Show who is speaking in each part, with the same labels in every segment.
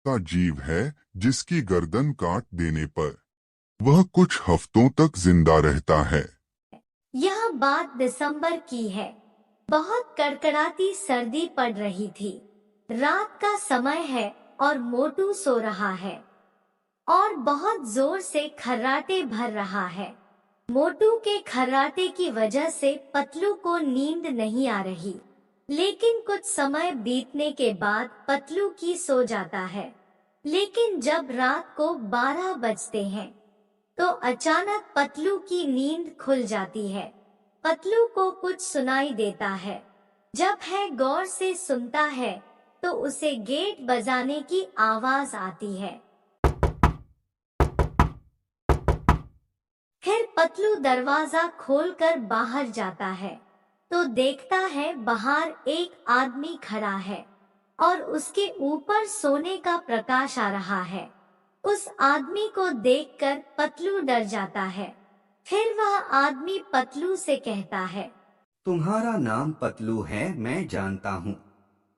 Speaker 1: सा जीव है जिसकी गर्दन काट देने पर वह कुछ हफ्तों तक जिंदा रहता है।
Speaker 2: यह बात दिसंबर की है। बहुत कड़कड़ाती सर्दी पड़ रही थी। रात का समय है और मोटू सो रहा है और बहुत जोर से खर्राटे भर रहा है। मोटू के खर्राटे की वजह से पतलू को नींद नहीं आ रही, लेकिन कुछ समय बीतने के बाद पतलू की सो जाता है। लेकिन जब रात को 12 बजते हैं तो अचानक पतलू की नींद खुल जाती है। पतलू को कुछ सुनाई देता है। जब है गौर से सुनता है तो उसे गेट बजाने की आवाज आती है। फिर पतलू दरवाजा खोलकर बाहर जाता है तो देखता है बाहर एक आदमी खड़ा है और उसके ऊपर सोने का प्रकाश आ रहा है। उस आदमी को देखकर पतलू डर जाता है। फिर वह आदमी पतलू से कहता है,
Speaker 3: तुम्हारा नाम पतलू है, मैं जानता हूँ।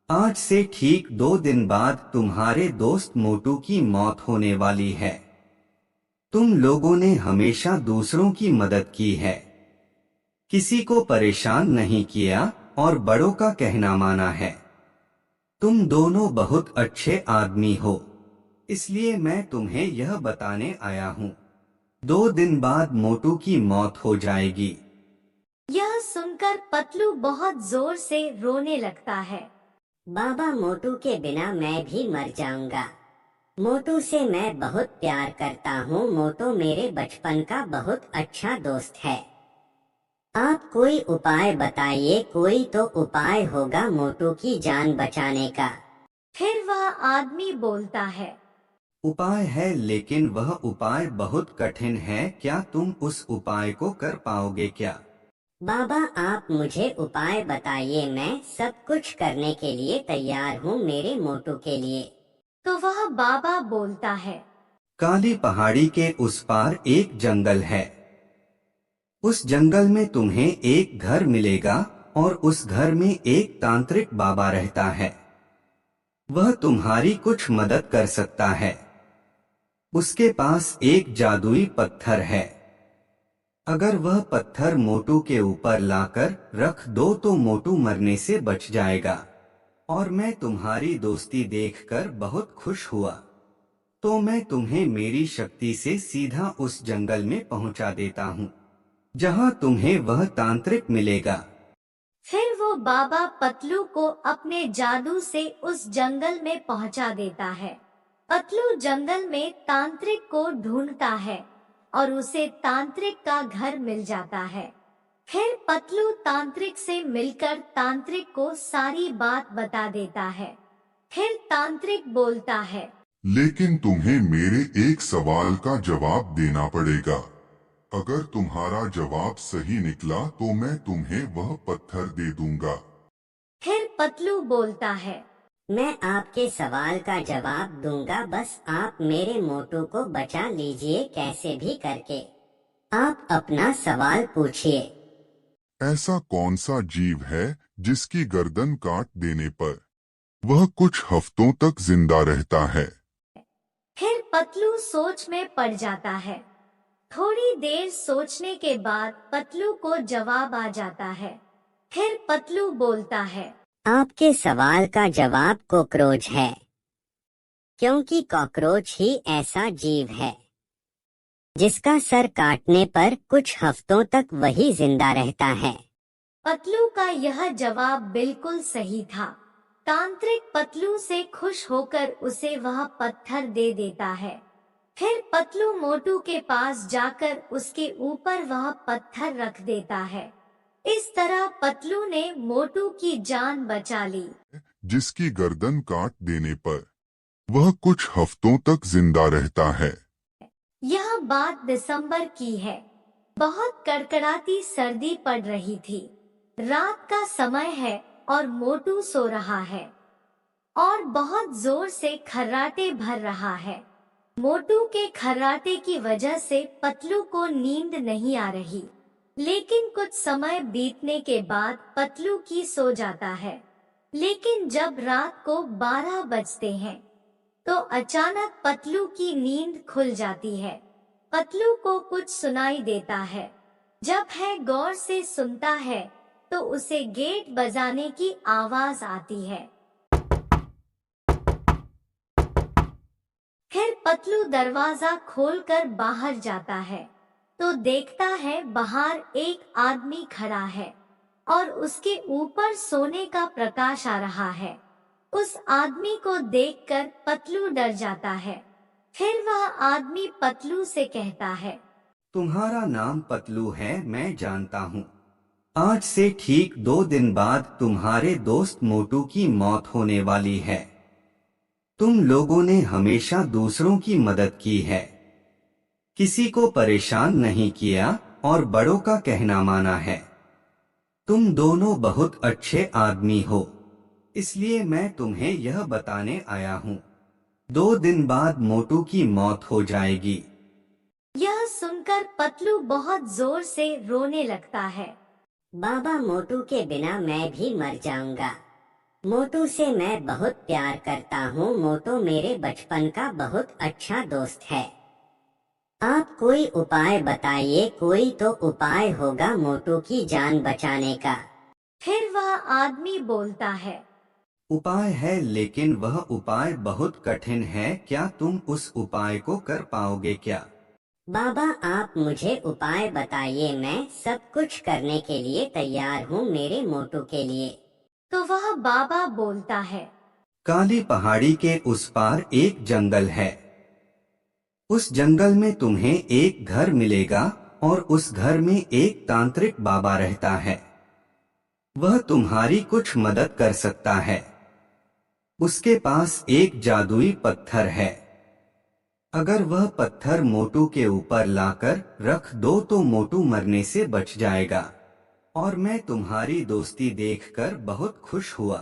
Speaker 3: आज से ठीक 2 दिन बाद तुम्हारे दोस्त मोटू की मौत होने वाली है। तुम लोगों ने हमेशा दूसरों की मदद की है, किसी को परेशान नहीं किया और बड़ों का कहना माना है। तुम दोनों बहुत अच्छे आदमी हो, इसलिए मैं तुम्हें यह बताने आया हूँ। 2 दिन बाद मोटू की मौत हो जाएगी।
Speaker 2: यह सुनकर पतलू बहुत जोर से रोने लगता है।
Speaker 4: बाबा, मोटू के बिना मैं भी मर जाऊंगा। मोटू से मैं बहुत प्यार करता हूँ। मोटू मेरे बचपन का बहुत अच्छा दोस्त है। आप कोई उपाय बताइए, कोई तो उपाय होगा मोटू की जान बचाने का।
Speaker 2: फिर वह आदमी बोलता है,
Speaker 3: उपाय है, लेकिन वह उपाय बहुत कठिन है। क्या तुम उस उपाय को कर पाओगे क्या?
Speaker 4: बाबा, आप मुझे उपाय बताइए, मैं सब कुछ करने के लिए तैयार हूँ मेरे मोटू के लिए।
Speaker 2: तो वह बाबा बोलता है,
Speaker 3: काली पहाड़ी के उस पार एक जंगल है। उस जंगल में तुम्हें एक घर मिलेगा और उस घर में एक तांत्रिक बाबा रहता है। वह तुम्हारी कुछ मदद कर सकता है। उसके पास एक जादुई पत्थर है। अगर वह पत्थर मोटू के ऊपर लाकर रख दो तो मोटू मरने से बच जाएगा। और मैं तुम्हारी दोस्ती देखकर बहुत खुश हुआ, तो मैं तुम्हें मेरी शक्ति से सीधा उस जंगल में पहुंचा देता हूँ, जहाँ तुम्हें वह तांत्रिक मिलेगा।
Speaker 2: फिर वो बाबा पतलू को अपने जादू से उस जंगल में पहुंचा देता है। पतलू जंगल में तांत्रिक को ढूंढता है और उसे तांत्रिक का घर मिल जाता है। फिर पतलू तांत्रिक से मिलकर तांत्रिक को सारी बात बता देता है। फिर तांत्रिक बोलता है,
Speaker 1: लेकिन तुम्हें मेरे एक सवाल का जवाब देना पड़ेगा। अगर तुम्हारा जवाब सही निकला तो मैं तुम्हें वह पत्थर दे दूंगा।
Speaker 2: फिर पतलू बोलता है,
Speaker 4: मैं आपके सवाल का जवाब दूंगा, बस आप मेरे मोटू को बचा लीजिए कैसे भी करके। आप अपना सवाल पूछिए।
Speaker 1: ऐसा कौन सा जीव है जिसकी गर्दन काट देने पर वह कुछ हफ्तों तक जिंदा रहता है?
Speaker 2: फिर पतलू सोच में पड़ जाता है। थोड़ी देर सोचने के बाद पतलू को जवाब आ जाता है। फिर पतलू बोलता है,
Speaker 4: आपके सवाल का जवाब कॉकरोच है, क्योंकि कॉकरोच ही ऐसा जीव है जिसका सर काटने पर कुछ हफ्तों तक वही जिंदा रहता है।
Speaker 2: पतलू का यह जवाब बिल्कुल सही था। तांत्रिक पतलू से खुश होकर उसे वह पत्थर दे देता है। फिर पतलू मोटू के पास जाकर उसके ऊपर वह पत्थर रख देता है। इस तरह पतलू ने मोटू की जान बचा ली,
Speaker 1: जिसकी गर्दन काट देने पर वह कुछ हफ्तों तक जिंदा रहता है।
Speaker 2: यह बात दिसंबर की है। बहुत कड़कड़ाती सर्दी पड़ रही थी। रात का समय है और मोटू सो रहा है और बहुत जोर से खर्राटे भर रहा है। मोटू के खर्राटे की वजह से पतलू को नींद नहीं आ रही, लेकिन कुछ समय बीतने के बाद पतलू की सो जाता है। लेकिन जब रात को 12 बजते हैं तो अचानक पतलू की नींद खुल जाती है। पतलू को कुछ सुनाई देता है। जब है गौर से सुनता है तो उसे गेट बजाने की आवाज आती है। फिर पतलू दरवाजा खोलकर बाहर जाता है तो देखता है बाहर एक आदमी खड़ा है और उसके ऊपर सोने का प्रकाश आ रहा है। उस आदमी को देखकर पतलू डर जाता है। फिर वह आदमी पतलू से कहता है,
Speaker 3: तुम्हारा नाम पतलू है, मैं जानता हूँ। आज से ठीक 2 दिन बाद तुम्हारे दोस्त मोटू की मौत होने वाली है। तुम लोगों ने हमेशा दूसरों की मदद की है, किसी को परेशान नहीं किया और बड़ों का कहना माना है। तुम दोनों बहुत अच्छे आदमी हो, इसलिए मैं तुम्हें यह बताने आया हूँ। 2 दिन बाद मोटू की मौत हो जाएगी।
Speaker 2: यह सुनकर पतलू बहुत जोर से रोने लगता है।
Speaker 4: बाबा, मोटू के बिना मैं भी मर जाऊंगा। मोटू से मैं बहुत प्यार करता हूँ। मोटू मेरे बचपन का बहुत अच्छा दोस्त है। आप कोई उपाय बताइए, कोई तो उपाय होगा मोटू की जान बचाने का।
Speaker 2: फिर वह आदमी बोलता है,
Speaker 3: उपाय है, लेकिन वह उपाय बहुत कठिन है। क्या तुम उस उपाय को कर पाओगे क्या?
Speaker 4: बाबा, आप मुझे उपाय बताइए, मैं सब कुछ करने के लिए तैयार हूँ मेरे मोटू के लिए।
Speaker 2: तो वह बाबा बोलता है,
Speaker 3: काली पहाड़ी के उस पार एक जंगल है। उस जंगल में तुम्हें एक घर मिलेगा और उस घर में एक तांत्रिक बाबा रहता है। वह तुम्हारी कुछ मदद कर सकता है। उसके पास एक जादुई पत्थर है। अगर वह पत्थर मोटू के ऊपर लाकर रख दो तो मोटू मरने से बच जाएगा। और मैं तुम्हारी दोस्ती देखकर बहुत खुश हुआ,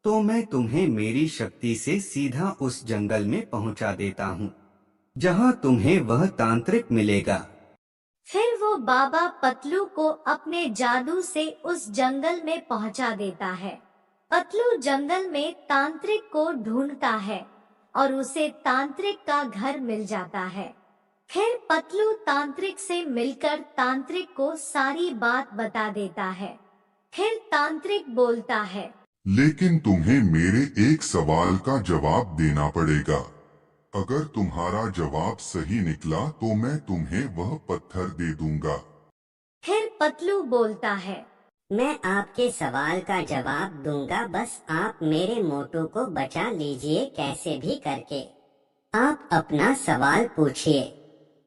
Speaker 3: तो मैं तुम्हें मेरी शक्ति से सीधा उस जंगल में पहुंचा देता हूं, जहां तुम्हें वह तांत्रिक मिलेगा।
Speaker 2: फिर वो बाबा पतलू को अपने जादू से उस जंगल में पहुंचा देता है। पतलू जंगल में तांत्रिक को ढूंढता है और उसे तांत्रिक का घर मिल जाता है। फिर पतलू तांत्रिक से मिलकर तांत्रिक को सारी बात बता देता है। फिर तांत्रिक बोलता है,
Speaker 1: लेकिन तुम्हें मेरे एक सवाल का जवाब देना पड़ेगा। अगर तुम्हारा जवाब सही निकला तो मैं तुम्हें वह पत्थर दे दूंगा।
Speaker 2: फिर पतलू बोलता है,
Speaker 4: मैं आपके सवाल का जवाब दूंगा, बस आप मेरे मोटू को बचा लीजिए कैसे भी करके। आप अपना सवाल पूछिए।